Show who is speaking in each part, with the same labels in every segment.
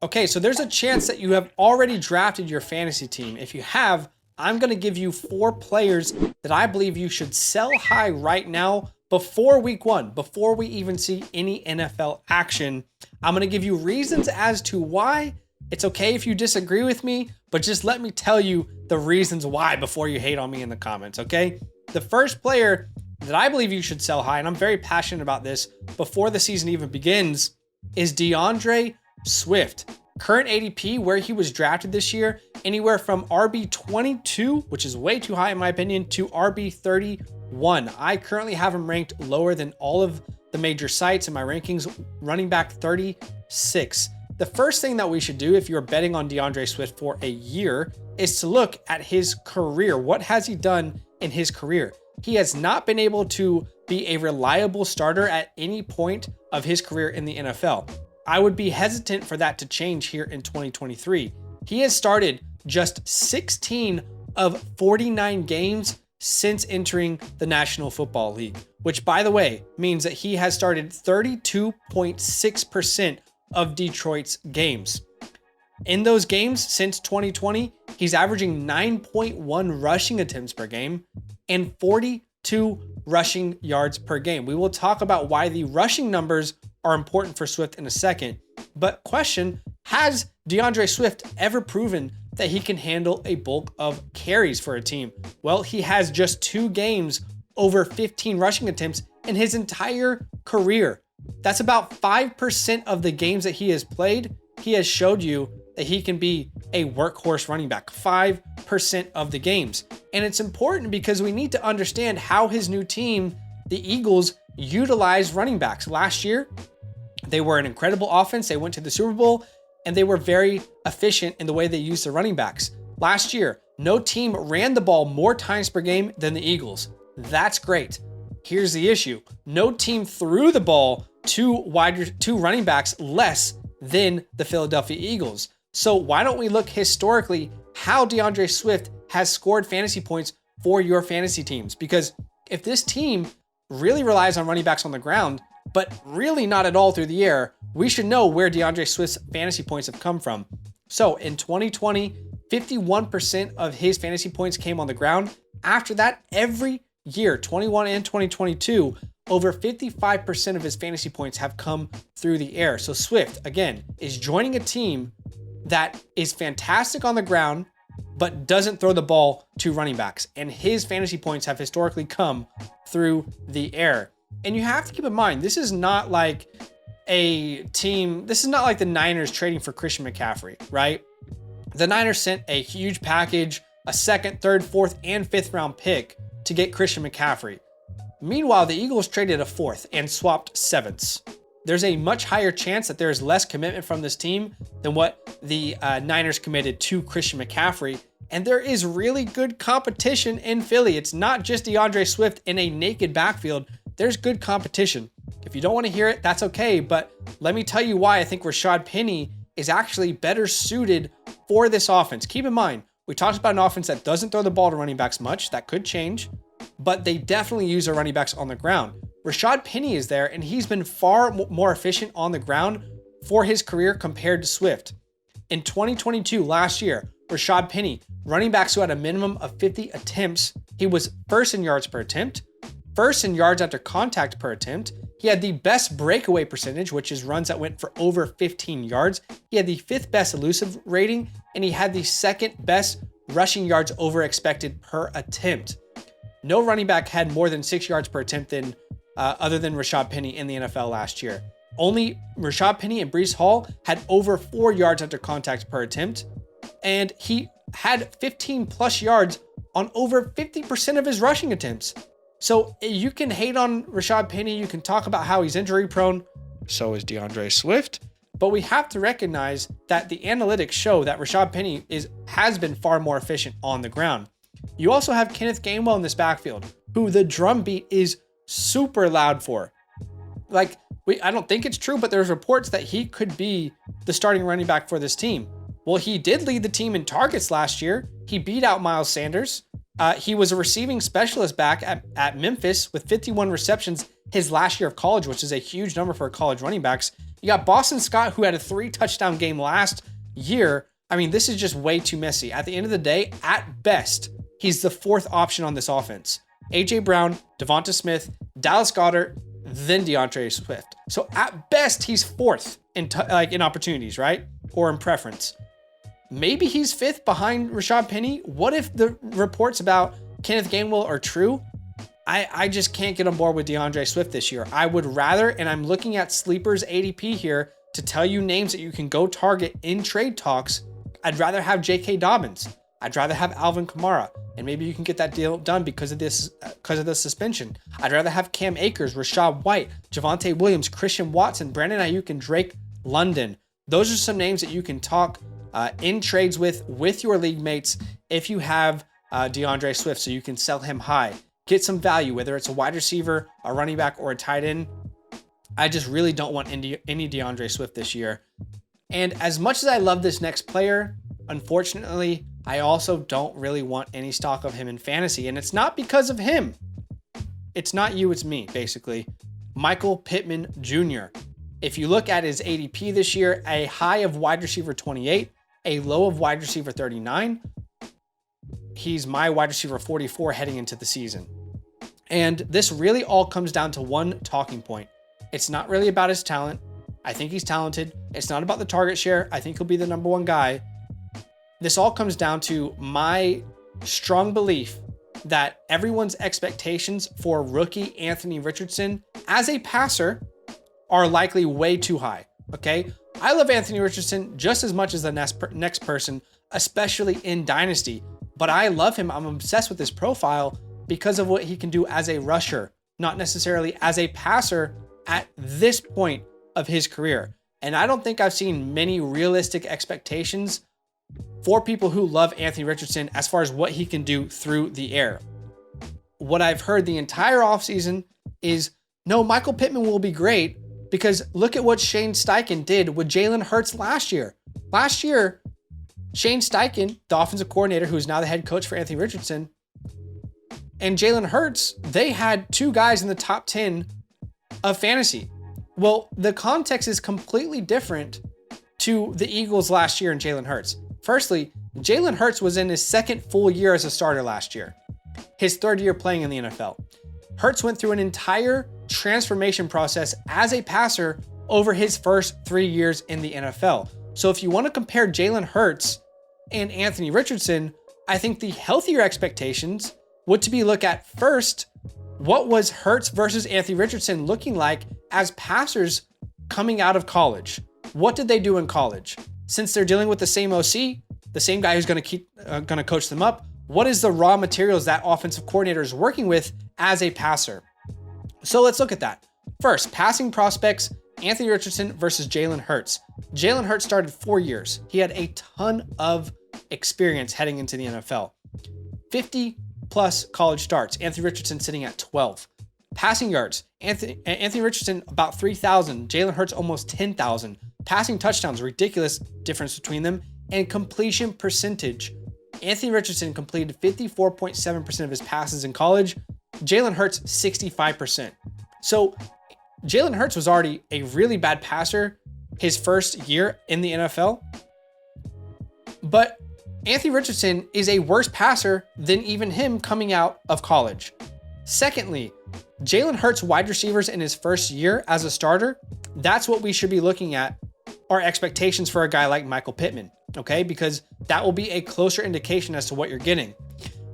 Speaker 1: Okay, so there's a chance that you have already drafted your fantasy team. If you have, I'm going to give you 4 players that I believe you should sell high right now before week 1, before we even see any NFL action. I'm going to give you reasons as to why. It's okay if you disagree with me, but just let me tell you the reasons why before you hate on me in the comments, okay? The first player that I believe you should sell high, and I'm very passionate about this before the season even begins, is DeAndre Swift. Current ADP, where he was drafted this year, anywhere from RB 22, which is way too high in my opinion, to RB 31. I currently have him ranked lower than all of the major sites in my rankings, running back 36. The first thing that we should do if you're betting on DeAndre Swift for a year is to look at his career. What has he done in his career? He has not been able to be a reliable starter at any point of his career in the NFL. I would be hesitant for that to change here in 2023. He has started just 16 of 49 games since entering the National Football League, which, by the way, means that he has started 32.6% of Detroit's games. In those games since 2020, he's averaging 9.1 rushing attempts per game and 42 rushing yards per game. We will talk about why the rushing numbers are important for Swift in a second. But question, has DeAndre Swift ever proven that he can handle a bulk of carries for a team? Well, he has just 2 games over 15 rushing attempts in his entire career. That's about 5% of the games that he has played. He has showed you that he can be a workhorse running back, 5% of the games. And it's important because we need to understand how his new team, the Eagles, utilized running backs. Last year, they were an incredible offense. They went to the Super Bowl and they were very efficient in the way they used the running backs. Last year, no team ran the ball more times per game than the Eagles. That's great. Here's the issue. No team threw the ball to running backs less than the Philadelphia Eagles. So why don't we look historically how DeAndre Swift has scored fantasy points for your fantasy teams? Because if this team really relies on running backs on the ground, but really not at all through the air, we should know where DeAndre Swift's fantasy points have come from. So in 2020, 51% of his fantasy points came on the ground. After that, every year, 21 and 2022, over 55% of his fantasy points have come through the air. So Swift, again, is joining a team that is fantastic on the ground, but doesn't throw the ball to running backs. And his fantasy points have historically come through the air. And you have to keep in mind, this is not like the Niners trading for Christian McCaffrey, right? The Niners sent a huge package, a 2nd, 3rd, 4th, and 5th round pick to get Christian McCaffrey. Meanwhile, the Eagles traded a 4th and swapped 7ths. There's a much higher chance that there is less commitment from this team than what the Niners committed to Christian McCaffrey. And there is really good competition in Philly. It's not just DeAndre Swift in a naked backfield. There's good competition. If you don't want to hear it, that's okay. But let me tell you why I think Rashad Penny is actually better suited for this offense. Keep in mind, we talked about an offense that doesn't throw the ball to running backs much. That could change, but they definitely use their running backs on the ground. Rashad Penny is there, and he's been far more efficient on the ground for his career compared to Swift. In 2022, last year, Rashad Penny, running backs who had a minimum of 50 attempts, he was first in yards per attempt, first in yards after contact per attempt. He had the best breakaway percentage, which is runs that went for over 15 yards. He had the 5th best elusive rating, and he had the 2nd best rushing yards over expected per attempt. No running back had more than 6 yards per attempt other than Rashad Penny in the NFL last year. Only Rashad Penny and Breece Hall had over 4 yards after contact per attempt, and he had 15 plus yards on over 50% of his rushing attempts. So you can hate on Rashad Penny, you can talk about how he's injury prone, so is DeAndre Swift, but we have to recognize that the analytics show that Rashad Penny has been far more efficient on the ground. You also have Kenneth Gainwell in this backfield, who the drum beat is super loud for. I don't think it's true, but there's reports that he could be the starting running back for this team. Well, he did lead the team in targets last year. He beat out Miles Sanders. He was a receiving specialist back at Memphis with 51 receptions his last year of college, which is a huge number for college running backs. You got Boston Scott, who had a 3-touchdown game last year. I mean, this is just way too messy. At the end of the day, at best, he's the 4th option on this offense. A.J. Brown, Devonta Smith, Dallas Goedert, then DeAndre Swift. So at best, he's 4th in opportunities, right? Or in preference. Maybe he's 5th behind Rashad Penny. What if the reports about Kenneth Gainwell are true? I just can't get on board with DeAndre Swift this year. I would rather, and I'm looking at Sleeper's ADP here to tell you names that you can go target in trade talks. I'd rather have J.K. Dobbins. I'd rather have Alvin Kamara, and maybe you can get that deal done because of the suspension. I'd rather have Cam Akers, Rachaad White, Javonte Williams, Christian Watson, Brandon Ayuk, and Drake London. Those are some names that you can talk in trades with your league mates if you have DeAndre Swift, so you can sell him high, get some value, whether it's a wide receiver, a running back, or a tight end. I just really don't want any DeAndre Swift this year. And as much as I love this next player, unfortunately, I also don't really want any stock of him in fantasy. And it's not because of him. It's not you, it's me, basically. Michael Pittman Jr. If you look at his ADP this year, a high of wide receiver 28, a low of wide receiver 39. He's my wide receiver 44 heading into the season. And this really all comes down to one talking point. It's not really about his talent. I think he's talented. It's not about the target share. I think he'll be the number 1 guy. This all comes down to my strong belief that everyone's expectations for rookie Anthony Richardson as a passer are likely way too high, okay? I love Anthony Richardson just as much as the next person, especially in Dynasty, but I love him. I'm obsessed with his profile because of what he can do as a rusher, not necessarily as a passer at this point of his career. And I don't think I've seen many realistic expectations for people who love Anthony Richardson as far as what he can do through the air. What I've heard the entire offseason is, no, Michael Pittman will be great because look at what Shane Steichen did with Jalen Hurts last year. Last year, Shane Steichen, the offensive coordinator, who is now the head coach for Anthony Richardson, and Jalen Hurts, they had 2 guys in the top 10 of fantasy. Well, the context is completely different to the Eagles last year and Jalen Hurts. Firstly, Jalen Hurts was in his 2nd full year as a starter last year, his 3rd year playing in the NFL. Hurts went through an entire transformation process as a passer over his first 3 years in the NFL. So if you want to compare Jalen Hurts and Anthony Richardson, I think the healthier expectations would to be look at first, what was Hurts versus Anthony Richardson looking like as passers coming out of college? What did they do in college? Since they're dealing with the same OC, the same guy who's going to coach them up, what is the raw materials that offensive coordinator is working with as a passer? So let's look at that. First, passing prospects, Anthony Richardson versus Jalen Hurts. Jalen Hurts started 4 years. He had a ton of experience heading into the NFL. 50 plus college starts. Anthony Richardson sitting at 12. Passing yards, Anthony Richardson about 3,000. Jalen Hurts almost 10,000. Passing touchdowns, ridiculous difference between them. And completion percentage. Anthony Richardson completed 54.7% of his passes in college. Jalen Hurts, 65%. So Jalen Hurts was already a really bad passer his first year in the NFL. But Anthony Richardson is a worse passer than even him coming out of college. Secondly, Jalen Hurts wide receivers in his first year as a starter, that's what we should be looking at, our expectations for a guy like Michael Pittman, okay? Because that will be a closer indication as to what you're getting.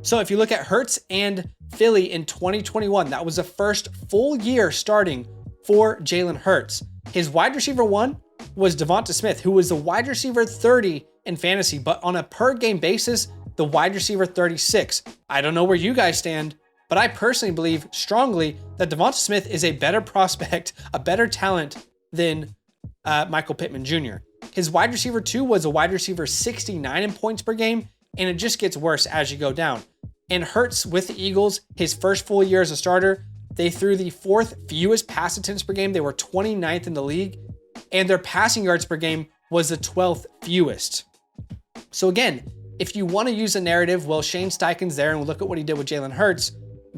Speaker 1: So if you look at Hurts and Philly in 2021, that was the first full year starting for Jalen Hurts. His wide receiver 1 was Devonta Smith, who was the wide receiver 30 in fantasy, but on a per game basis, the wide receiver 36. I don't know where you guys stand, but I personally believe strongly that Devonta Smith is a better prospect, a better talent than Michael Pittman Jr. His wide receiver 2 was a wide receiver 69 in points per game, and it just gets worse as you go down. And Hurts with the Eagles, his first full year as a starter, they threw the 4th fewest pass attempts per game. They were 29th in the league, and their passing yards per game was the 12th fewest. So again, if you want to use a narrative, well, Shane Steichen's there, and look at what he did with Jalen Hurts,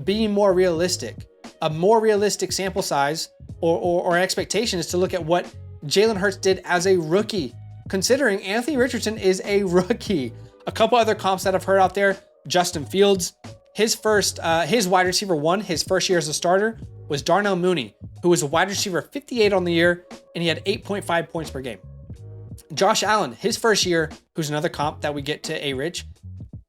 Speaker 1: being more realistic. A more realistic sample size or expectation is to look at what Jalen Hurts did as a rookie, considering Anthony Richardson is a rookie. A couple other comps that I've heard out there, Justin Fields, his wide receiver one, his first year as a starter, was Darnell Mooney, who was a wide receiver 58 on the year, and he had 8.5 points per game. Josh Allen, his first year, who's another comp that we get to A-Rich,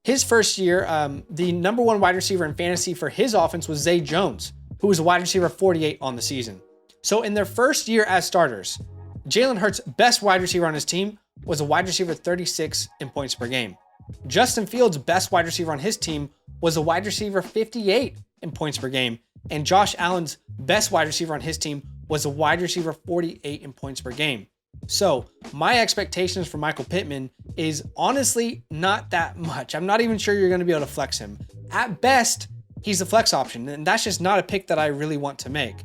Speaker 1: his first year, the number one wide receiver in fantasy for his offense was Zay Jones, who was a wide receiver 48 on the season. So in their first year as starters, Jalen Hurts' best wide receiver on his team was a wide receiver 36 in points per game. Justin Fields' best wide receiver on his team was a wide receiver 58 in points per game. And Josh Allen's best wide receiver on his team was a wide receiver 48 in points per game. So my expectations for Michael Pittman is honestly not that much. I'm not even sure you're going to be able to flex him. At best, he's a flex option, and that's just not a pick that I really want to make.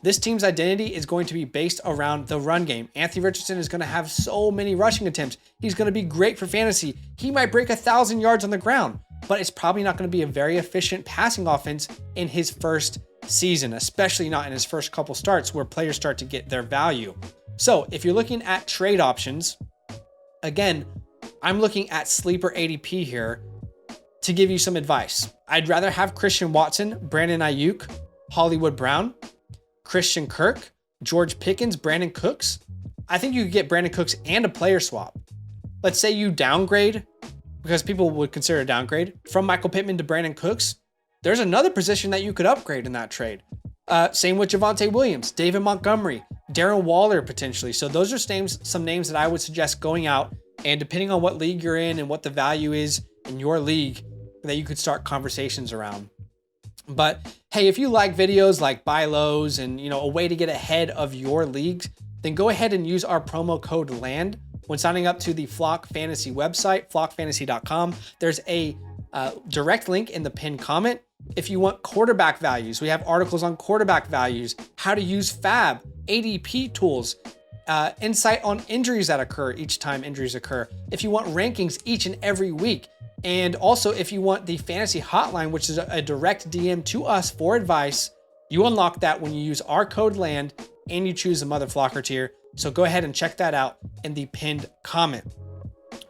Speaker 1: This team's identity is going to be based around the run game. Anthony Richardson is going to have so many rushing attempts. He's going to be great for fantasy. He might break 1,000 yards on the ground, but it's probably not going to be a very efficient passing offense in his first season, especially not in his first couple starts where players start to get their value. So if you're looking at trade options, again, I'm looking at sleeper ADP here to give you some advice. I'd rather have Christian Watson, Brandon Ayuk, Hollywood Brown, Christian Kirk, George Pickens, Brandon Cooks. I think you could get Brandon Cooks and a player swap. Let's say you downgrade, because people would consider a downgrade, from Michael Pittman to Brandon Cooks. There's another position that you could upgrade in that trade. Same with Javonte Williams, David Montgomery, Darren Waller potentially. So those are some names that I would suggest going out, and depending on what league you're in and what the value is in your league, that you could start conversations around. But hey, if you like videos like buy lows and a way to get ahead of your leagues, then go ahead and use our promo code LAND when signing up to the Flock Fantasy website, flockfantasy.com. There's a direct link in the pinned comment. If you want quarterback values, we have articles on quarterback values, how to use Fab, ADP tools, insight on injuries that occur each time injuries occur. If you want rankings each and every week, and also if you want the fantasy hotline, which is a direct DM to us for advice, you unlock that when you use our code LAND and you choose the Mother Flocker tier. So go ahead and check that out in the pinned comment.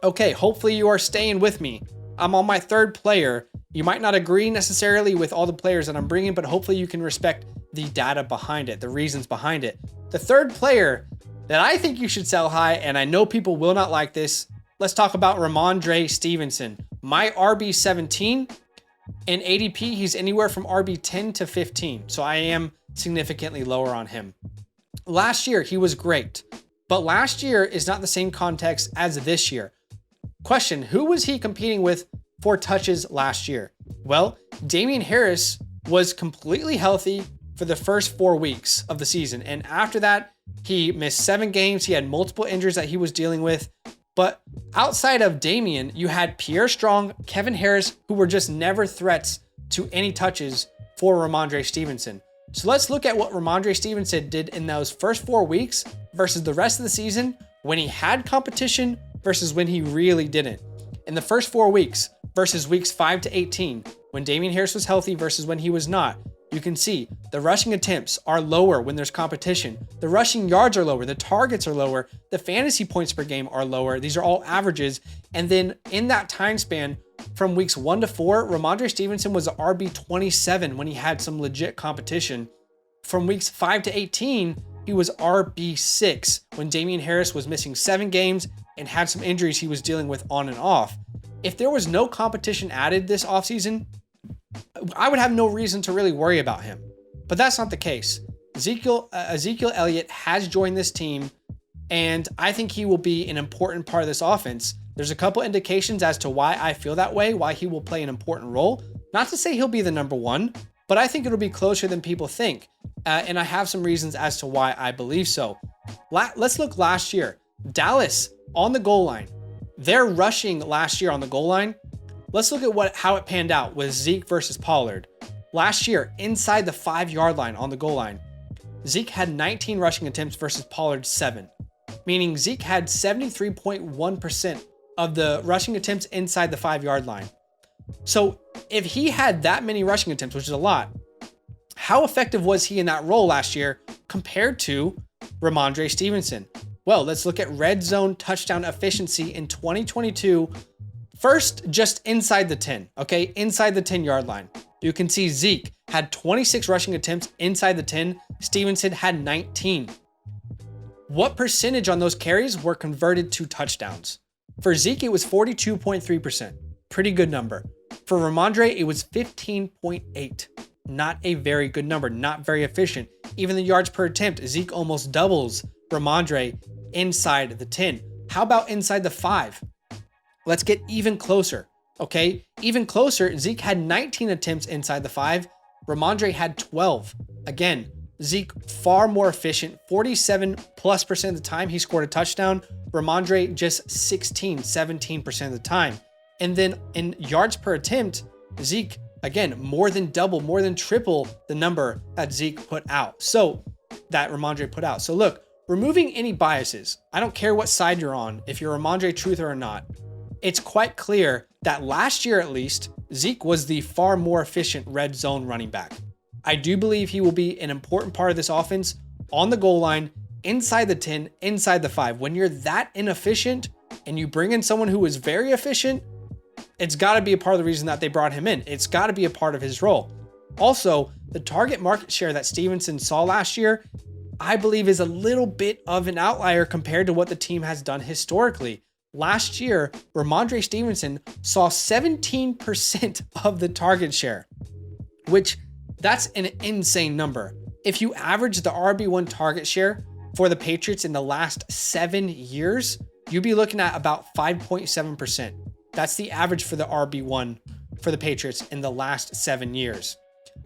Speaker 1: Okay, hopefully you are staying with me. I'm on my third player. You might not agree necessarily with all the players that I'm bringing, but hopefully you can respect the data behind it, the reasons behind it. The third player that I think you should sell high, and I know people will not like this, let's talk about Rhamondre Stevenson. My RB17 in ADP, he's anywhere from RB10 to 15. So I am significantly lower on him. Last year, he was great, but last year is not the same context as this year. Question, who was he competing with for touches last year? Well, Damian Harris was completely healthy for the first 4 weeks of the season. And after that, he missed 7 games. He had multiple injuries that he was dealing with. But outside of Damian, you had Pierre Strong, Kevin Harris, who were just never threats to any touches for Rhamondre Stevenson. So let's look at what Rhamondre Stevenson did in those first 4 weeks versus the rest of the season when he had competition versus when he really didn't. In the first 4 weeks versus weeks 5 to 18, when Damian Harris was healthy versus when he was not, you can see the rushing attempts are lower when there's competition. The rushing yards are lower. The targets are lower. The fantasy points per game are lower. These are all averages. And then in that time span, from weeks 1 to 4, Rhamondre Stevenson was an RB27 when he had some legit competition. From weeks 5 to 18, he was RB6 when Damian Harris was missing 7 games and had some injuries he was dealing with on and off. If there was no competition added this offseason, I would have no reason to really worry about him. But that's not the case. Ezekiel Elliott has joined this team, and I think he will be an important part of this offense. There's a couple indications as to why I feel that way, why he will play an important role. Not to say he'll be the number one, but I think it'll be closer than people think. And I have some reasons as to why I believe so. Let's look last year. Dallas on the goal line. They're rushing last year on the goal line. Let's look at how it panned out with Zeke versus Pollard. Last year, inside the 5-yard line on the goal line, Zeke had 19 rushing attempts versus Pollard 7, meaning Zeke had 73.1% of the rushing attempts inside the 5-yard line. So if he had that many rushing attempts, which is a lot, how effective was he in that role last year compared to Rhamondre Stevenson? Well, let's look at red zone touchdown efficiency in 2022. First, just inside the 10, okay? Inside the 10-yard line. You can see Zeke had 26 rushing attempts inside the 10. Stevenson had 19. What percentage on those carries were converted to touchdowns? For Zeke, it was 42.3%. Pretty good number. For Rhamondre, it was 15.8. Not a very good number, not very efficient. Even the yards per attempt, Zeke almost doubles Rhamondre inside the 10. How about inside the 5? Let's get even closer, okay? Even closer, Zeke had 19 attempts inside the 5. Rhamondre had 12. Again, Zeke far more efficient. 47+% of the time he scored a touchdown. Rhamondre just 17% of the time. And then in yards per attempt, Zeke, again, more than double, more than triple the number that Zeke put out. So that Rhamondre put out. So look, removing any biases, I don't care what side you're on, if you're Rhamondre truther or not, it's quite clear that last year at least, Zeke was the far more efficient red zone running back. I do believe he will be an important part of this offense on the goal line, inside the 10, inside the 5. When you're that inefficient and you bring in someone who is very efficient, it's got to be a part of the reason that they brought him in. It's got to be a part of his role. Also, the target market share that Stevenson saw last year, I believe is a little bit of an outlier compared to what the team has done historically. Last year, Rhamondre Stevenson saw 17% of the target share, which that's an insane number. If you average the RB1 target share for the Patriots in the last 7 years, you'd be looking at about 5.7%. That's the average for the RB1 for the Patriots in the last 7 years.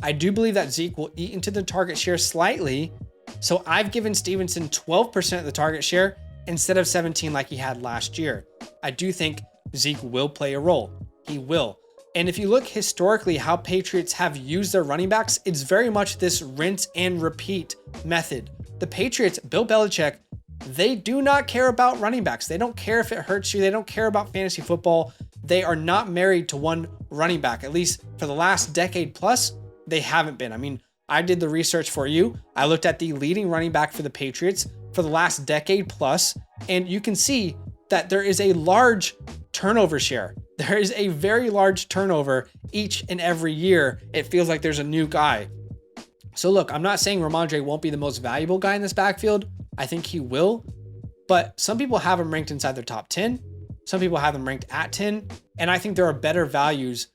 Speaker 1: I do believe that Zeke will eat into the target share slightly. So I've given Stevenson 12% of the target share instead of 17 like he had last year. I do think Zeke will play a role. He will. And if you look historically how Patriots have used their running backs, it's very much this rinse and repeat method. The Patriots, Bill Belichick, they do not care about running backs. They don't care if it hurts you. They don't care about fantasy football. They are not married to one running back. At least for the last decade plus, they haven't been. I mean, I did the research for you. I looked at the leading running back for the Patriots for the last decade plus, and you can see that there is a large turnover share. There is a very large turnover each and every year. It feels like there's a new guy. So look, I'm not saying Rhamondre won't be the most valuable guy in this backfield. I think he will, but some people have him ranked inside their top 10. Some people have him ranked at 10, and I think there are better values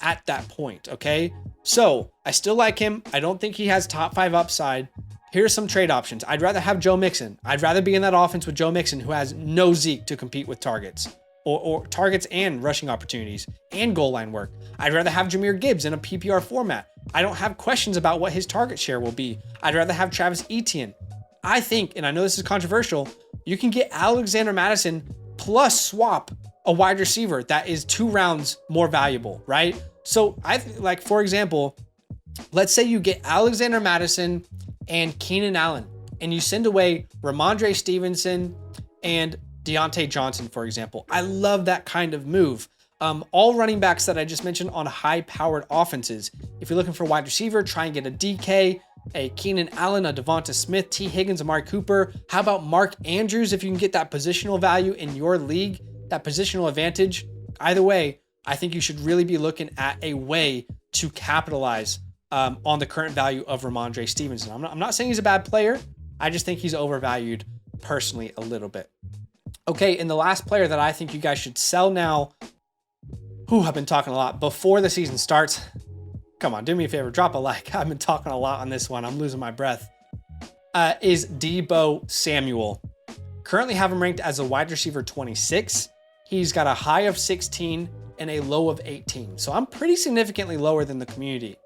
Speaker 1: at that point, okay? So I still like him. I don't think he has top 5 upside. Here's some trade options. I'd rather have Joe Mixon. I'd rather be in that offense with Joe Mixon, who has no Zeke to compete with targets or targets and rushing opportunities and goal line work. I'd rather have Jahmyr Gibbs in a PPR format. I don't have questions about what his target share will be. I'd rather have Travis Etienne. I think, and I know this is controversial, you can get Alexander Mattison plus swap a wide receiver that is 2 rounds more valuable, right? So like, for example, let's say you get Alexander Mattison and Keenan Allen, and you send away Rhamondre Stevenson and Deontay Johnson, for example. I love that kind of move. All running backs that I just mentioned on high-powered offenses. If you're looking for a wide receiver, try and get a DK, a Keenan Allen, a Devonta Smith, T. Higgins, Amari Cooper. How about Mark Andrews if you can get that positional value in your league, that positional advantage? Either way, I think you should really be looking at a way to capitalize on the current value of Rhamondre Stevenson. I'm not saying he's a bad player. I just think he's overvalued personally a little bit. Okay, and the last player that I think you guys should sell now, I've been talking a lot before the season starts. Come on, do me a favor, drop a like. I've been talking a lot on this one. I'm losing my breath. Is Deebo Samuel. Currently have him ranked as a wide receiver 26. He's got a high of 16 and a low of 18. So I'm pretty significantly lower than the community.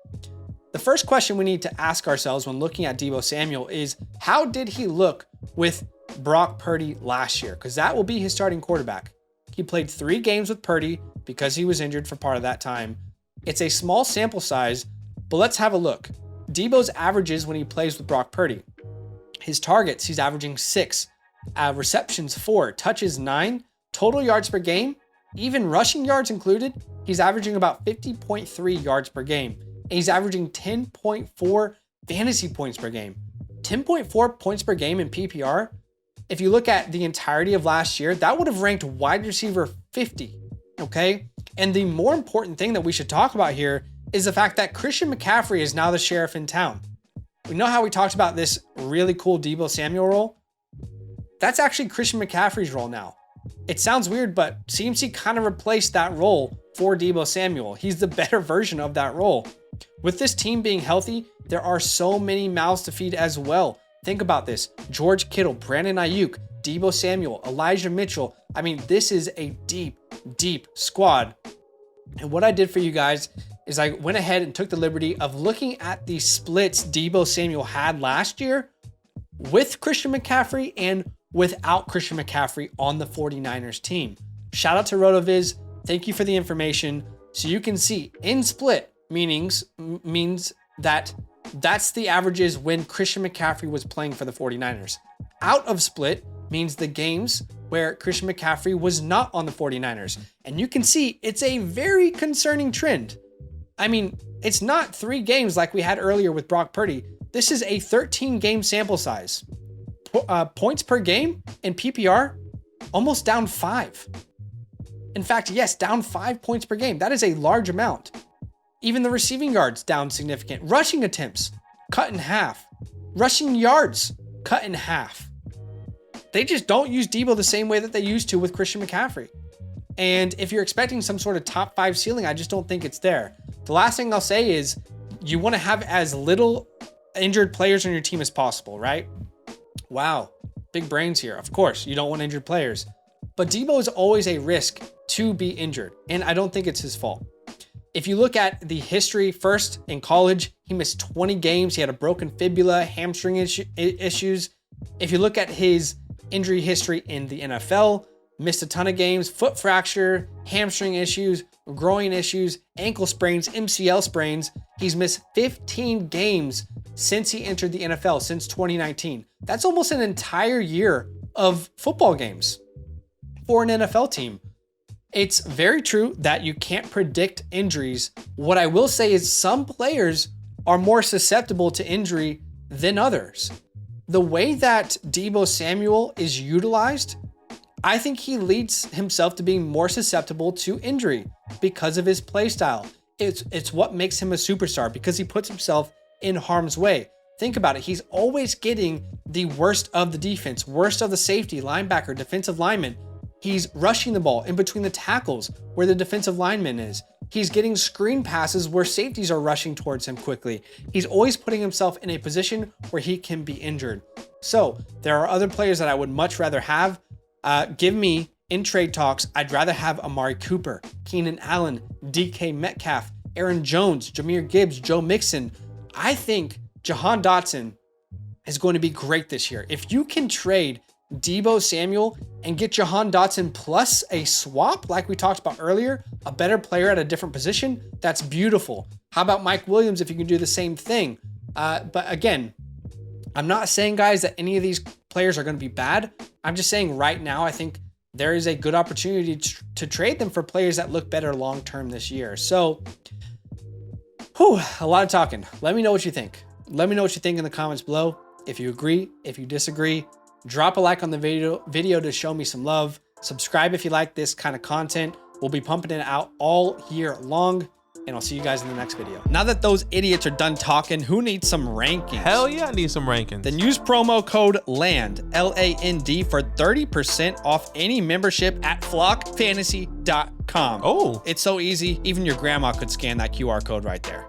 Speaker 1: The first question we need to ask ourselves when looking at Deebo Samuel is, how did he look with Brock Purdy last year? Because that will be his starting quarterback. He played 3 games with Purdy because he was injured for part of that time. It's a small sample size, but let's have a look. Deebo's averages when he plays with Brock Purdy. His targets, he's averaging 6. Receptions 4, touches 9, total yards per game, even rushing yards included, he's averaging about 50.3 yards per game. And he's averaging 10.4 fantasy points per game. 10.4 points per game in PPR, if you look at the entirety of last year, that would have ranked wide receiver 50, okay? And the more important thing that we should talk about here is the fact that Christian McCaffrey is now the sheriff in town. We know how we talked about this really cool Deebo Samuel role. That's actually Christian McCaffrey's role now. It sounds weird, but CMC kind of replaced that role for Deebo Samuel. He's the better version of that role. With this team being healthy, there are so many mouths to feed as well. Think about this. George Kittle, Brandon Ayuk, Deebo Samuel, Elijah Mitchell. I mean, this is a deep, deep squad. And what I did for you guys is I went ahead and took the liberty of looking at the splits Deebo Samuel had last year with Christian McCaffrey and without Christian McCaffrey on the 49ers team. Shout out to RotoViz. Thank you for the information. So you can see in split means that that's the averages when Christian McCaffrey was playing for the 49ers. Out of split means the games where Christian McCaffrey was not on the 49ers. And you can see it's a very concerning trend. I mean, it's not 3 games like we had earlier with Brock Purdy. This is a 13 game sample size. Points per game in PPR, almost down 5. In fact, yes, down 5 points per game. That is a large amount. Even the receiving yards down significant. Rushing attempts cut in half. Rushing yards cut in half. They just don't use Deebo the same way that they used to with Christian McCaffrey. And if you're expecting some sort of top 5 ceiling, I just don't think it's there. The last thing I'll say is you want to have as little injured players on your team as possible, right? Wow, big brains here. Of course, you don't want injured players. But Deebo is always a risk to be injured, and I don't think it's his fault. If you look at the history, first in college, he missed 20 games. He had a broken fibula, hamstring issues. If you look at his injury history in the NFL, missed a ton of games, foot fracture, hamstring issues, groin issues, ankle sprains, MCL sprains. He's missed 15 games since he entered the NFL, since 2019. That's almost an entire year of football games for an NFL team. It's very true that you can't predict injuries. What I will say is some players are more susceptible to injury than others. The way that Deebo Samuel is utilized, I think he leads himself to being more susceptible to injury because of his play style. It's what makes him a superstar, because he puts himself in harm's way. Think about it. He's always getting the worst of the defense, worst of the safety, linebacker, defensive lineman. He's rushing the ball in between the tackles where the defensive lineman is. He's getting screen passes where safeties are rushing towards him quickly. He's always putting himself in a position where he can be injured. So there are other players that I would much rather have. Give me in trade talks, I'd rather have Amari Cooper, Keenan Allen, DK Metcalf, Aaron Jones, Jahmyr Gibbs, Joe Mixon. I think Jahan Dotson is going to be great this year. If you can trade Deebo Samuel and get Jahan Dotson plus a swap, like we talked about earlier, a better player at a different position, that's beautiful. How about Mike Williams if you can do the same thing? But again, I'm not saying, guys, that any of these players are going to be bad. I'm just saying right now, I think there is a good opportunity to trade them for players that look better long-term this year. So, a lot of talking. Let me know what you think. Let me know what you think in the comments below. If you agree, if you disagree, drop a like on the video to show me some love. Subscribe if you like this kind of content. We'll be pumping it out all year long, and I'll see you guys in the next video. Now that those idiots are done talking, who needs some rankings?
Speaker 2: Hell yeah, I need some rankings.
Speaker 1: Then use promo code LAND, L-A-N-D, for 30% off any membership at flockfantasy.com.
Speaker 2: Oh.
Speaker 1: It's so easy, even your grandma could scan that QR code right there.